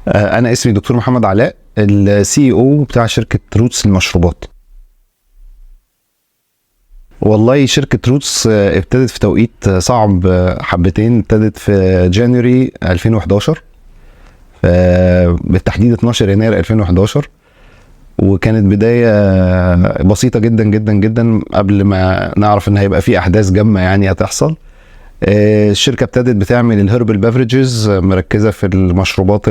انا اسمي دكتور محمد علاء، السي او بتاع شركه روتس للمشروبات. والله شركه روتس ابتدت في توقيت صعب حبتين. ابتدت في جانوري 2011، بالتحديد 12 يناير 2011، وكانت بدايه بسيطه جدا جدا جدا قبل ما نعرف ان هيبقى في احداث جامه يعني هتحصل. الشركه ابتدت بتعمل الهربل بافريجز، مركزه في المشروبات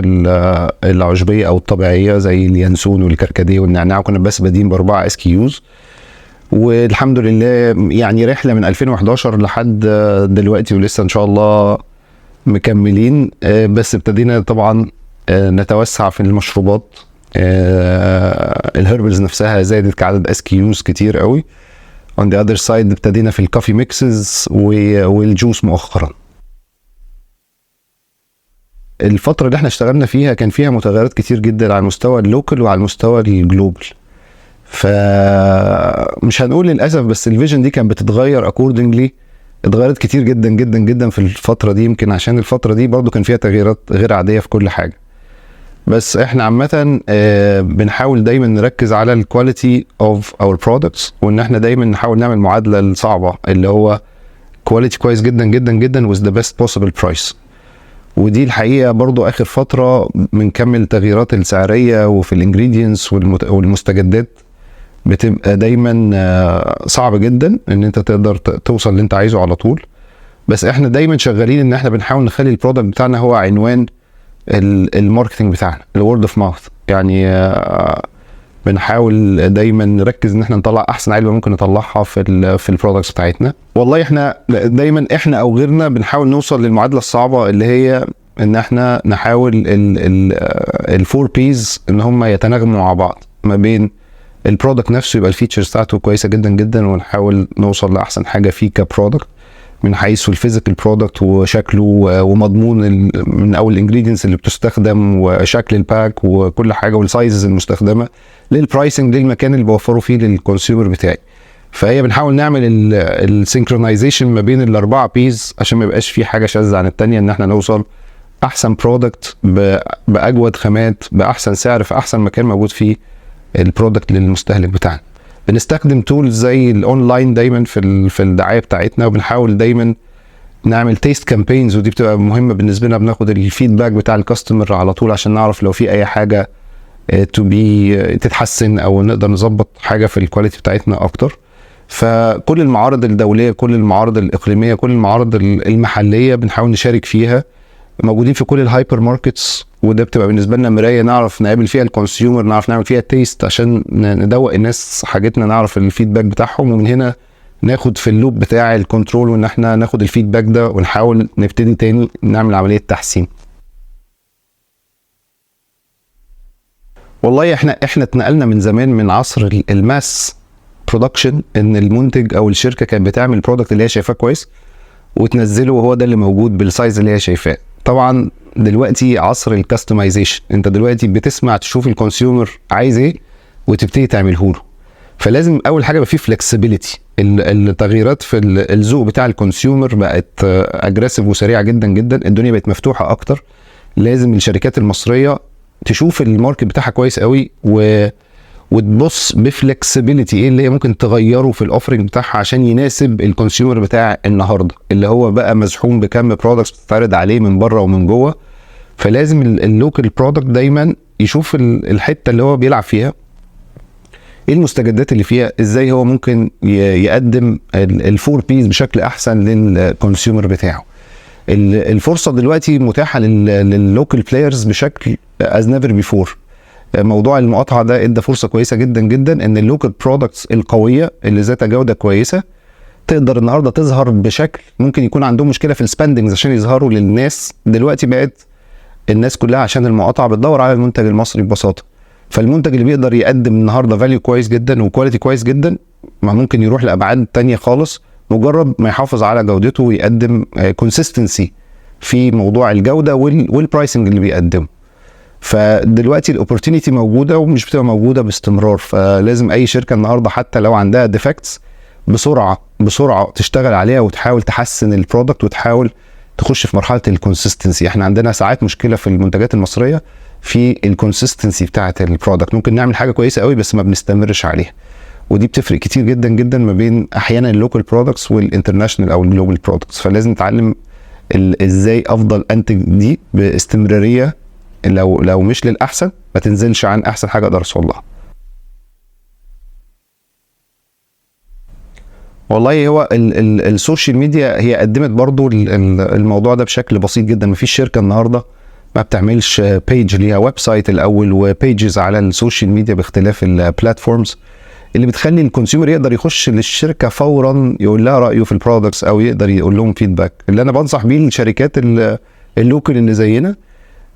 العشبيه او الطبيعيه زي اليانسون والكركديه والنعناع. كنا بس بادئين ب4 SKUs، والحمد لله يعني رحله من 2011 لحد دلوقتي، ولسه ان شاء الله مكملين. بس ابتدينا طبعا نتوسع في المشروبات. الهربلز نفسها زادت كعدد SKUs كتير قوي. on the other side ابتدينا في الكافي ميكسز والجوس مؤخرا. الفترة اللي احنا اشتغلنا فيها كان فيها متغيرات كتير جدا على المستوى اللوكال وعلى المستوى الجلوبال، فمش هنقول للأسف، بس الفيجن دي كانت بتتغير accordingly. اتغيرت كتير جدا جدا جدا في الفترة دي، يمكن عشان الفترة دي برضو كان فيها تغييرات غير عادية في كل حاجة. بس احنا عامة بنحاول دايما نركز على الكواليتي اوف اور برودكتس، وان احنا دايما نحاول نعمل المعادلة الصعبة اللي هو كواليتي كويس جدا جدا جدا with the best possible price. ودي الحقيقة برضو اخر فترة بنكمل التغييرات السعرية وفي الانجريدينتس والمستجدات، بتبقى دايما صعب جدا ان انت تقدر توصل اللي انت عايزه على طول. بس احنا دايما شغالين ان احنا بنحاول نخلي البرودكت بتاعنا هو عنوان الماركتنج بتاعنا، الورد اوف ماوث. يعني بنحاول دايما نركز ان احنا نطلع احسن علبه ممكن نطلعها في البرودكتس بتاعتنا. والله احنا دايما احنا او غيرنا بنحاول نوصل للمعادله الصعبه اللي هي ان احنا نحاول الفور بيز ان هم يتناغموا مع بعض، ما بين البرودكت نفسه يبقى الفيتشرز بتاعته كويسه جدا جدا، ونحاول نوصل لاحسن حاجه فيه كبرودكت من حيث الفيزيكال برودكت وشكله ومضمون من اول الانجريدينتس اللي بتستخدم وشكل الباك وكل حاجه والسايزز المستخدمه للبرايسنج للمكان اللي بوفره فيه للكونسيومر بتاعي. فهي بنحاول نعمل السينكرونايزيشن ما بين ال4 بيز عشان ما يبقاش في حاجه شاذه عن الثانيه، ان احنا نوصل احسن برودكت باجود خامات باحسن سعر في احسن مكان موجود فيه البرودكت للمستهلك بتاعنا. بنستخدم تولز زي الاونلاين دايما في الدعايه بتاعتنا، وبنحاول دايما نعمل تيست كامبينز، ودي بتبقى مهمه بالنسبه لنا. بناخد الفيدباك بتاع الكاستمر على طول عشان نعرف لو في اي حاجه تتحسن او نقدر نظبط حاجه في الكواليتي بتاعتنا اكتر. فكل المعارض الدوليه، كل المعارض الاقليميه، كل المعارض المحليه بنحاول نشارك فيها، موجودين في كل الهايبر ماركتس. وده بتبقى بالنسبه لنا مرايه نعرف نقابل فيها الكونسيومر، نعرف نعمل فيها تيست عشان ندوق الناس حاجتنا، نعرف الفيدباك بتاعهم، ومن هنا ناخد في اللوب بتاع الكنترول، وان احنا ناخد الفيدباك ده ونحاول نبتدي تاني نعمل عمليه تحسين. والله احنا اتنقلنا من زمان من عصر الماس برودكشن، ان المنتج او الشركه كانت بتعمل برودكت اللي هي شايفاه كويس وتنزله وهو ده اللي موجود بالسايز اللي هي شايفاه. طبعا دلوقتي عصر الكاستمايزيشن، انت دلوقتي بتسمع تشوف الكونسيومر عايز ايه وتبتدي تعمله له. فلازم اول حاجه يبقى فيه فلكسبيليتي. التغييرات في الذوق بتاع الكونسيومر بقت اجريسيف وسريعه جدا جدا، الدنيا بقت مفتوحه اكتر. لازم الشركات المصريه تشوف الماركت بتاعها كويس قوي وتبص بفلكسبيليتي ايه اللي هي ممكن تغيره في الاوفرنج بتاعها عشان يناسب الكونسيومر بتاع النهارده، اللي هو بقى مزحوم بكم برودكتس بتتعرض عليه من بره ومن جوه. فلازم اللوكال برودكت دايما يشوف الحته اللي هو بيلعب فيها، ايه المستجدات اللي فيها، ازاي هو ممكن يقدم الفور بيز بشكل احسن للكونسيومر بتاعه. الفرصه دلوقتي متاحه لللوكال بلايرز بشكل از نيفر بيفور. موضوع المقاطعه ده ادى فرصه كويسه جدا جدا ان اللوكال برودكتس القويه اللي ذات جوده كويسه تقدر النهارده تظهر بشكل ممكن يكون عندهم مشكله في السبندنجز عشان يظهروا للناس. دلوقتي بقت الناس كلها عشان المقاطعه بتدور على المنتج المصري ببساطه. فالمنتج اللي بيقدر يقدم النهارده فاليو كويس جدا وكواليتي كويس جدا، ما ممكن يروح لابعاد تانية خالص مجرد ما يحافظ على جودته ويقدم كونسيستنسي في موضوع الجوده والبرايسنج اللي بيقدمه. فدلوقتي الاوبورتونيتي موجوده ومش بتبقى موجوده باستمرار. فلازم اي شركه النهارده حتى لو عندها ديفكتس بسرعه تشتغل عليها وتحاول تحسن البرودكت وتحاول تخش في مرحله الكونسيستنسي. احنا عندنا ساعات مشكله في المنتجات المصريه في الكونسيستنسي بتاعه البرودكت. ممكن نعمل حاجه كويسه قوي بس ما بنستمرش عليها، ودي بتفرق كتير جدا جدا ما بين احيانا اللوكال برودكتس والانترناشونال او الجلوبال برودكتس. فلازم نتعلم ازاي افضل انتج دي باستمراريه، لو مش للاحسن ما تنزلش عن احسن حاجه اقدر اوصل لها. والله هو السوشيال ميديا هي قدمت برضو الموضوع ده بشكل بسيط جدا. مفيش شركه النهارده ما بتعملش بيج ليها ويب سايت الاول وبيجز على السوشيال ميديا باختلاف البلاتفورمز اللي بتخلي الكونسيومر يقدر يخش للشركه فورا يقول لها رايه في البرودكتس او يقدر يقول لهم فيدباك. اللي انا بنصح بيه الشركات اللوكال اللي زينا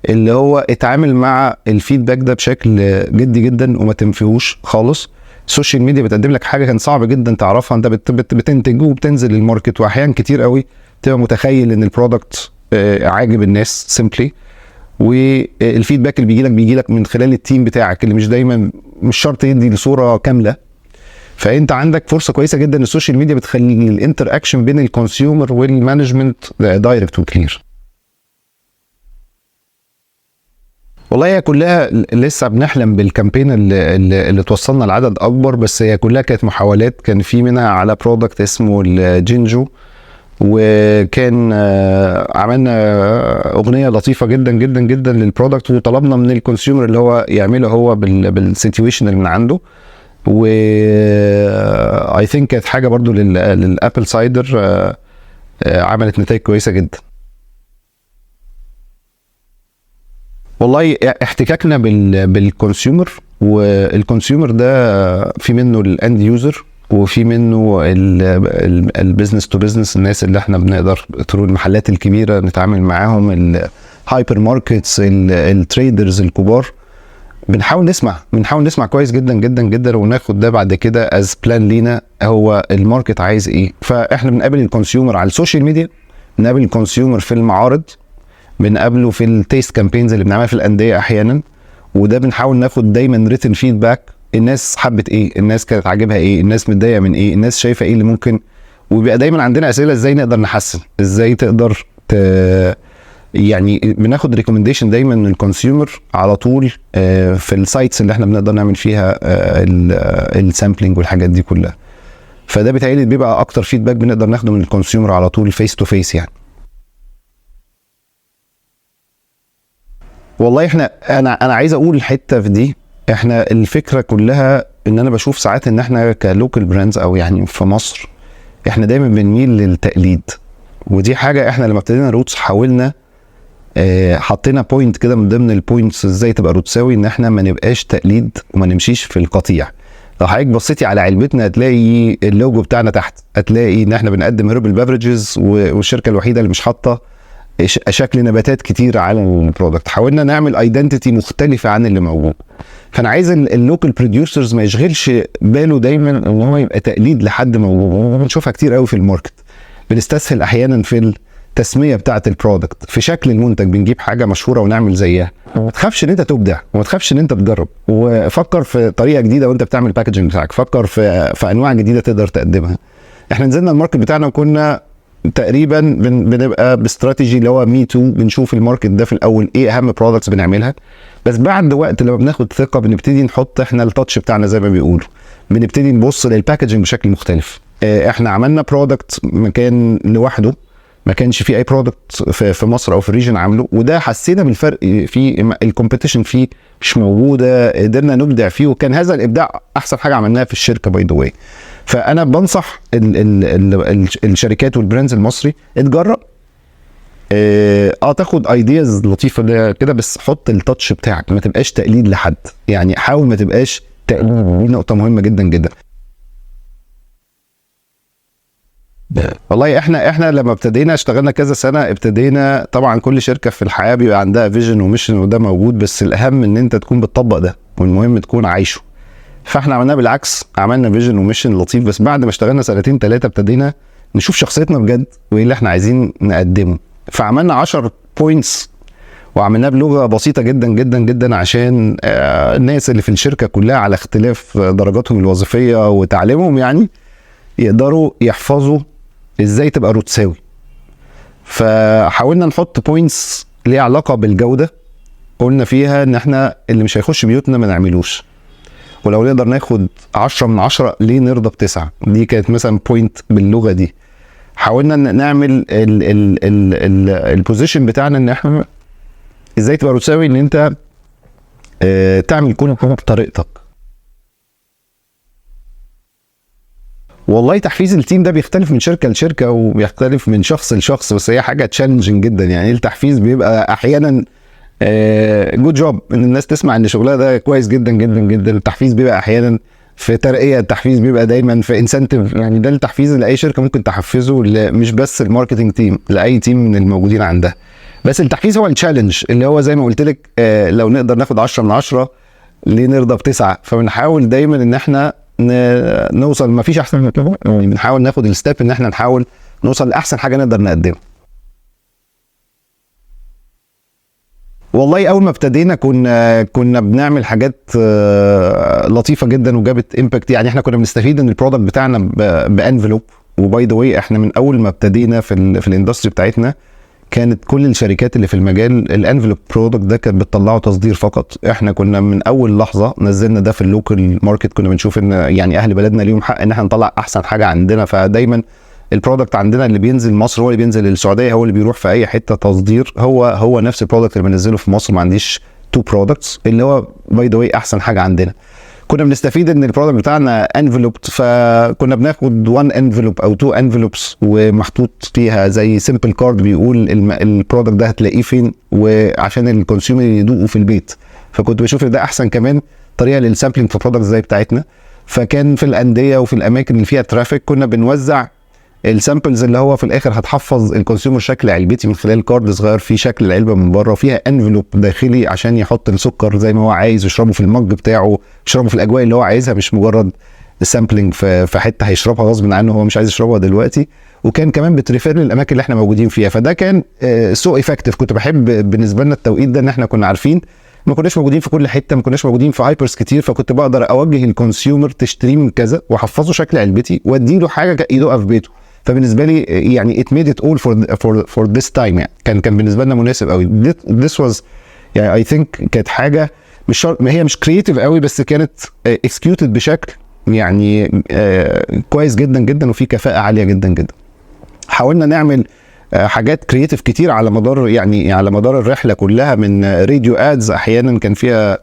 اللي هو اتعامل مع الفيدباك ده بشكل جدي جدا وما تنفيهوش خالص. السوشيال ميديا بتقدم لك حاجه كان صعب جدا تعرفها، انت بتنتج وبتنزل الماركت، واحيانا كتير قوي تبقى متخيل ان البرودكت عاجب الناس سيمبلي، والفيدباك اللي بيجي لك من خلال التيم بتاعك اللي مش دايما مش شرط يدي لصوره كامله. فانت عندك فرصه كويسه جدا. السوشيال ميديا بتخلي الانتر اكشن بين الكونسيومر والمانجمنت دايركت وكلير. والله هي كلها لسه بنحلم بالكامبين اللي توصلنا لعدد اكبر، بس هي كلها كانت محاولات. كان في منها على برودكت اسمه الجينجو، وكان عملنا اغنيه لطيفه جدا جدا جدا للبرودكت، وطلبنا من الكونسيومر اللي هو يعمله هو بالسيتويشن اللي من عنده. و اي ثينك كانت حاجه برضو للابل سايدر عملت نتائج كويسه جدا. والله احتكاكنا بالكونسيومر، والكونسيومر ده في منه الاند يوزر وفي منه البيزنس تو بيزنس، الناس اللي احنا بنقدر تروح المحلات الكبيره نتعامل معاهم، الهايبر ماركتس، التريدرز الكبار. بنحاول نسمع كويس جدا جدا جدا، وناخد ده بعد كده از بلان لينا هو الماركت عايز ايه. فاحنا بنقابل الكونسيومر على السوشيال ميديا، بنقابل الكونسيومر في المعارض، بنقابله في التيست كامبينز اللي بنعملها في الانديه احيانا، وده بنحاول ناخد دايما ريتن فيدباك. الناس حبت ايه، الناس كانت عاجبها ايه، الناس متضايقه من ايه، الناس شايفه ايه اللي ممكن. وبيبقى دايما عندنا اسئله ازاي نقدر نحسن، ازاي تقدر يعني بناخد ريكومنديشن دايما من الكونسيومر على طول في السايتس اللي احنا بنقدر نعمل فيها السامبلينج والحاجات دي كلها. فده بيتهيألي بيبقى اكتر فيدباك بنقدر ناخده من الكونسيومر على طول فيس تو فيس يعني. والله انا عايز اقول الحته في دي، احنا الفكره كلها ان انا بشوف ساعات ان احنا كلوكال براندز او يعني في مصر احنا دايما بنميل للتقليد. ودي حاجه احنا لما ابتدينا روتس حاولنا حطينا بوينت كده من ضمن البوينتس ازاي تبقى روتساوي، ان احنا ما نبقاش تقليد وما نمشيش في القطيع. لو حضرتك بصيتي على علبتنا هتلاقي اللوجو بتاعنا تحت، هتلاقي ان احنا بنقدم هيربل بافريجز، والشركه الوحيده اللي مش حاطه شكل نباتات كتير على البرودكت. حاولنا نعمل ايدنتيتي مختلفه عن اللي موجود. فانا عايز اللوكال بروديوسرز ما يشغلش باله دايما ان هو يبقى تقليد لحد موجود. بنشوفها كتير قوي في الماركت، بنستسهل احيانا في التسميه بتاعه البرودكت، في شكل المنتج بنجيب حاجه مشهوره ونعمل زيها. وما تخافش ان انت تبدع، وما تخافش ان انت تجرب، وفكر في طريقه جديده وانت بتعمل الباكجنج بتاعك، فكر في انواع جديده تقدر تقدمها. احنا نزلنا الماركت بتاعنا وكنا تقريبا بنبقى باستراتيجي اللي هو مي تو، بنشوف الماركت ده في الاول ايه اهم برودكتس بنعملها، بس بعد وقت لما بناخد ثقه بنبتدي نحط احنا التاتش بتاعنا زي ما بيقولوا، بنبتدي نبص للباكجنج بشكل مختلف. احنا عملنا برودكت مكان لوحده، ما كانش فيه اي برودكت في مصر او في الريجن عامله، وده حسينا بالفرق في الكومبيتيشن فيه مش موجوده، قدرنا نبدع فيه، وكان هذا الابداع احسن حاجه عملناها في الشركه باي ذا واي. فانا بنصح الشركات والبراندز المصري اتجرب، تاخد ايدياز لطيفه كده، بس حط التاتش بتاعك، ما تبقاش تقليد لحد، يعني حاول ما تبقاش تقليد. دي نقطه مهمه جدا جدا. والله احنا لما ابتدينا اشتغلنا كذا سنه، ابتدينا طبعا كل شركه في الحياه بيبقى عندها فيجن وميشن وده موجود، بس الاهم ان انت تكون بتطبق ده، والمهم تكون عايشه. فاحنا عملناه بالعكس، عملنا فيجن وميشن لطيف، بس بعد ما اشتغلنا سنتين ثلاثه ابتدينا نشوف شخصيتنا بجد وايه اللي احنا عايزين نقدمه. فعملنا 10 بوينتس وعملناه بلغه بسيطه جدا جدا جدا، عشان الناس اللي في الشركه كلها على اختلاف درجاتهم الوظيفيه وتعليمهم يعني يقدروا يحفظوا ازاي تبقى روتساوي. فحاولنا نحط بوينتس ليها علاقه بالجوده، قلنا فيها ان احنا اللي مش هيخش بيوتنا ما نعملوش، ولو نقدر ناخد 10 من 10 ليه نرضى ب9. دي كانت مثلا بوينت باللغه دي. حاولنا نعمل البوزيشن بتاعنا ان احنا ازاي تبقى رساوي ان انت تعمل كل حاجه بطريقتك. والله تحفيز التيم ده بيختلف من شركه لشركه وبيختلف من شخص لشخص، بس هي حاجه تشالنجنج جدا. يعني التحفيز بيبقى احيانا جود جوب ان الناس تسمع ان شغلها ده كويس جدا جدا جدا. التحفيز بيبقى احيانا في ترقيه، التحفيز بيبقى دايما في انسنتيف. يعني ده التحفيز اللي اي شركه ممكن تحفزه، مش بس الماركتنج تيم، لاي تيم من الموجودين عندها. بس التحفيز هو التشالنج اللي هو زي ما قلت لك لو نقدر ناخد 10 من 10 ليه نرضى ب9. فبنحاول دايما ان احنا نوصل، ما فيش احسن من كده، يعني بنحاول ناخد الستيب ان احنا نحاول نوصل لاحسن حاجه نقدر نقدمها. والله اول ما ابتدينا كنا بنعمل حاجات لطيفه جدا وجابت امباكت. يعني احنا كنا بنستفيد ان البرودكت بتاعنا بانفلوب. وباي ذا واي احنا من اول ما ابتدينا في الاندستري بتاعتنا كانت كل الشركات اللي في المجال الانفلوب برودكت ده كانت بتطلعه تصدير فقط. احنا كنا من اول لحظه نزلنا ده في اللوكال ماركت، كنا بنشوف ان يعني اهل بلدنا ليهم حق ان احنا نطلع احسن حاجه عندنا. فدايما البرودكت عندنا اللي بينزل مصر هو اللي بينزل للسعوديه، هو اللي بيروح في اي حته تصدير، هو نفس البرودكت اللي بنزله في مصر. ما عنديش تو برودكتس اللي هو باي ذا واي احسن حاجه عندنا. كنا بنستفيد ان البرودكت بتاعنا انفلوبد، فكنا بناخد 1 انفلوب او 2 انفلوبس ومحطوط فيها زي سيمبل كارد بيقول البرودكت ده هتلاقيه فين، وعشان الكونسيومر يدوقه في البيت. فكنت بشوف ده احسن كمان طريقه للسامبلينج في برودكت زي بتاعتنا. فكان في الانديه وفي الاماكن اللي فيها ترافيك كنا بنوزع السامبلز اللي هو في الاخر هتحفظ الكونسيومر شكل علبتي من خلال كارد صغير فيه شكل العلبه من بره، وفيها انفلوب داخلي عشان يحط السكر زي ما هو عايز، يشربه في المج بتاعه، يشربه في الاجواء اللي هو عايزها، مش مجرد سامبلينج في حته هيشربها غصب عنه هو مش عايز يشربها دلوقتي. وكان كمان بتريفير للاماكن اللي احنا موجودين فيها. فده كان سو افكتيف. كنت بحب بالنسبه لنا التوقيت ده ان احنا كنا عارفين ما كناش موجودين في كل حته، ما كناش موجودين في هايبرز كتير، فكنت بقدر اوجه الكونسيومر تشتريه من كذا واحفظه شكل علبتي واديله حاجه يدوقها في بيته. فبالنسبه لي يعني it made it all for this time. يعني كان بالنسبه لنا مناسب قوي. this was يعني I think كانت حاجه مش شرط، هي مش كرييتيف قوي، بس كانت executed بشكل يعني كويس جدا جدا وفي كفاءه عاليه جدا جدا. حاولنا نعمل حاجات كرييتيف كتير على مدار الرحله كلها، من راديو ادز احيانا كان فيها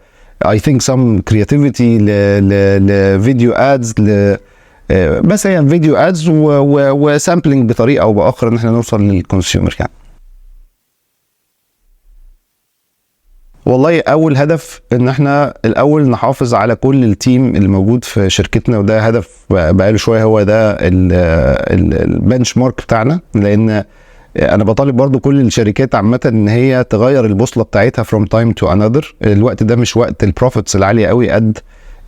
I think some creativity لفيديو ادز بس هي فيديو ادز وسامبلينج بطريقه او باخرى ان احنا نوصل للكونسيومر. يعني والله اول هدف ان احنا الاول نحافظ على كل التيم اللي موجود في شركتنا، وده هدف بقاله شويه، هو ده البنش مارك بتاعنا. لان انا بطالب برضو كل الشركات عامه ان هي تغير البوصله بتاعتها from time to another. الوقت ده مش وقت البروفيتس العاليه قوي قد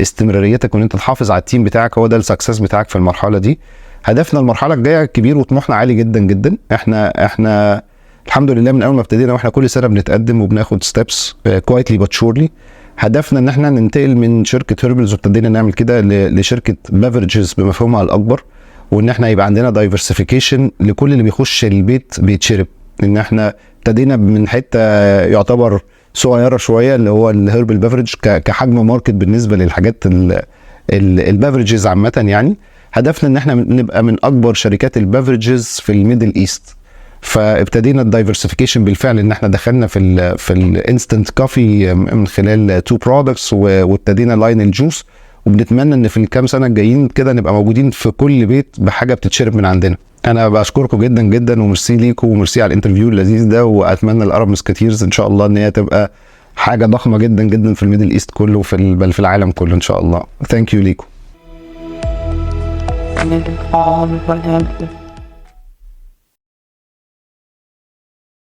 استمراريتك وان انت تحافظ على التيم بتاعك. هو ده السكسس بتاعك في المرحله دي. هدفنا المرحله الجايه كبير وطموحنا عالي جدا جدا. احنا الحمد لله من اول ما ابتدينا واحنا كل سنه بنتقدم وبناخد ستيبس كويتلي بات شورلي. هدفنا ان احنا ننتقل من شركه هيربلز وابتدينا نعمل كده لشركه بافرجز بمفهومها الاكبر، وان احنا يبقى عندنا دايفرسيفيكيشن لكل اللي بيخش البيت بيتشرب. ان احنا ابتدينا من حته يعتبر صغيره شويه اللي هو الهيربل بافرج كحجم ماركت بالنسبه للحاجات البافرجز عامه. يعني هدفنا ان احنا نبقى من اكبر شركات البافرجز في الميدل ايست. فابتدينا الدايفرسيفيكيشن بالفعل ان احنا دخلنا في الانستنت كوفي من خلال 2 برودكتس، وابتدينا لاين الجوس، وبنتمنى ان في الكام سنه الجايين كده نبقى موجودين في كل بيت بحاجه بتتشرب من عندنا. انا بشكركم جدا جدا وميرسي ليكم وميرسي على الانترفيو اللذيذ ده، واتمنى الارب مسكتيرز ان شاء الله ان هي تبقى حاجه ضخمه جدا جدا في الميدل ايست كله بل في العالم كله ان شاء الله. ثانك يو ليكم.